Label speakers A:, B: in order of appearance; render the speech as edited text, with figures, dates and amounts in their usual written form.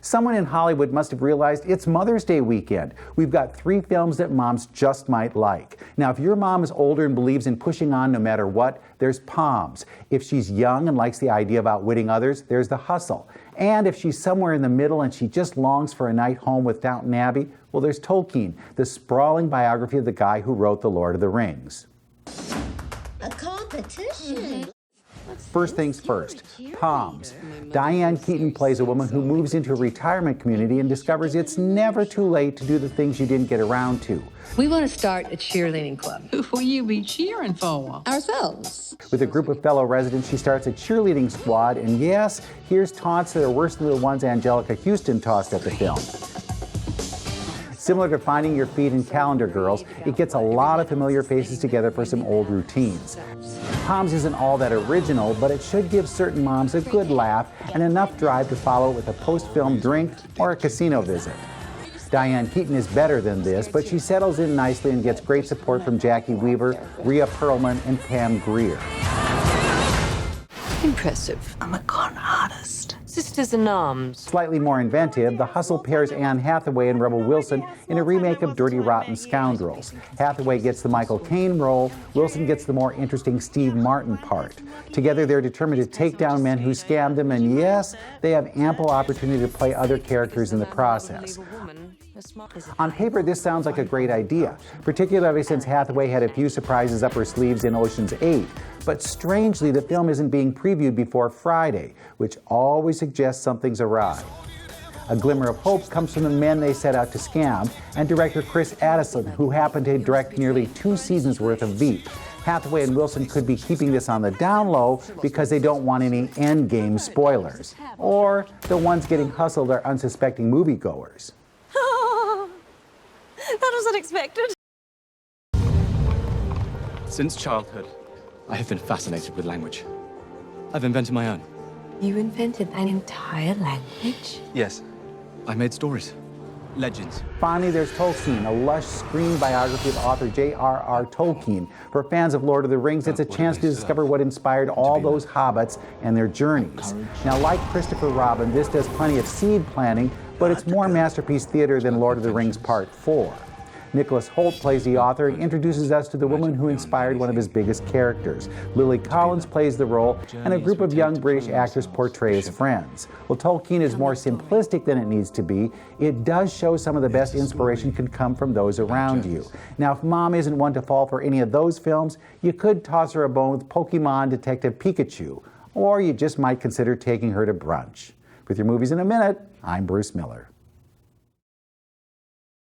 A: Someone in Hollywood must have realized it's Mother's Day weekend. We've got 3 films that moms just might like. Now, if your mom is older and believes in pushing on no matter what, there's Poms. If she's young and likes the idea of outwitting others, there's The Hustle. And if she's somewhere in the middle and she just longs for a night home with Downton Abbey, well, there's Tolkien, the sprawling biography of the guy who wrote The Lord of the Rings.
B: A competition.
A: First things first, Poms. Diane Keaton plays a woman who moves into a retirement community and discovers it's never too late to do the things you didn't get around to.
C: We want to start a cheerleading club.
D: Who will you be cheering for?
B: Ourselves.
A: With a group of fellow residents, she starts a cheerleading squad, and yes, here's taunts that are worse than the ones Angelica Houston tossed at the film. Similar to Finding Your Feet and Calendar Girls, it gets a lot of familiar faces together for some old routines. Poms isn't all that original, but it should give certain moms a good laugh and enough drive to follow it with a post-film drink or a casino visit. Diane Keaton is better than this, but she settles in nicely and gets great support from Jackie Weaver, Rhea Perlman, and Pam Grier.
D: Impressive.
B: I'm a con artist.
C: Sisters in Arms.
A: Slightly more inventive, The Hustle pairs Anne Hathaway and Rebel Wilson in a remake of Dirty Rotten Scoundrels. Hathaway gets the Michael Caine role, Wilson gets the more interesting Steve Martin part. Together they're determined to take down men who scammed them, and yes, they have ample opportunity to play other characters in the process. On paper, this sounds like a great idea, particularly since Hathaway had a few surprises up her sleeves in Ocean's 8. But strangely, the film isn't being previewed before Friday, which always suggests something's awry. A glimmer of hope comes from the men they set out to scam, and director Chris Addison, who happened to direct nearly 2 seasons worth of Veep. Hathaway and Wilson could be keeping this on the down low because they don't want any endgame spoilers. Or the ones getting hustled are unsuspecting moviegoers.
E: That was unexpected.
F: Since childhood, I have been fascinated with language. I've invented my own.
E: You invented an entire language?
F: Yes, I made stories, legends.
A: Finally, there's Tolkien, a lush screen biography of author J.R.R. Tolkien. For fans of Lord of the Rings, it's a chance to discover what inspired all those hobbits and their journeys. Now, like Christopher Robin, this does plenty of seed planting, but it's more masterpiece theater than Lord of the Rings Part 4. Nicholas Hoult plays the author and introduces us to the woman who inspired one of his biggest characters. Lily Collins plays the role, and a group of young British actors portray as friends. Well, Tolkien is more simplistic than it needs to be. It does show some of the best inspiration can come from those around you. Now, if mom isn't one to fall for any of those films, you could toss her a bone with Pokemon Detective Pikachu, or you just might consider taking her to brunch. With your movies in a minute, I'm Bruce Miller.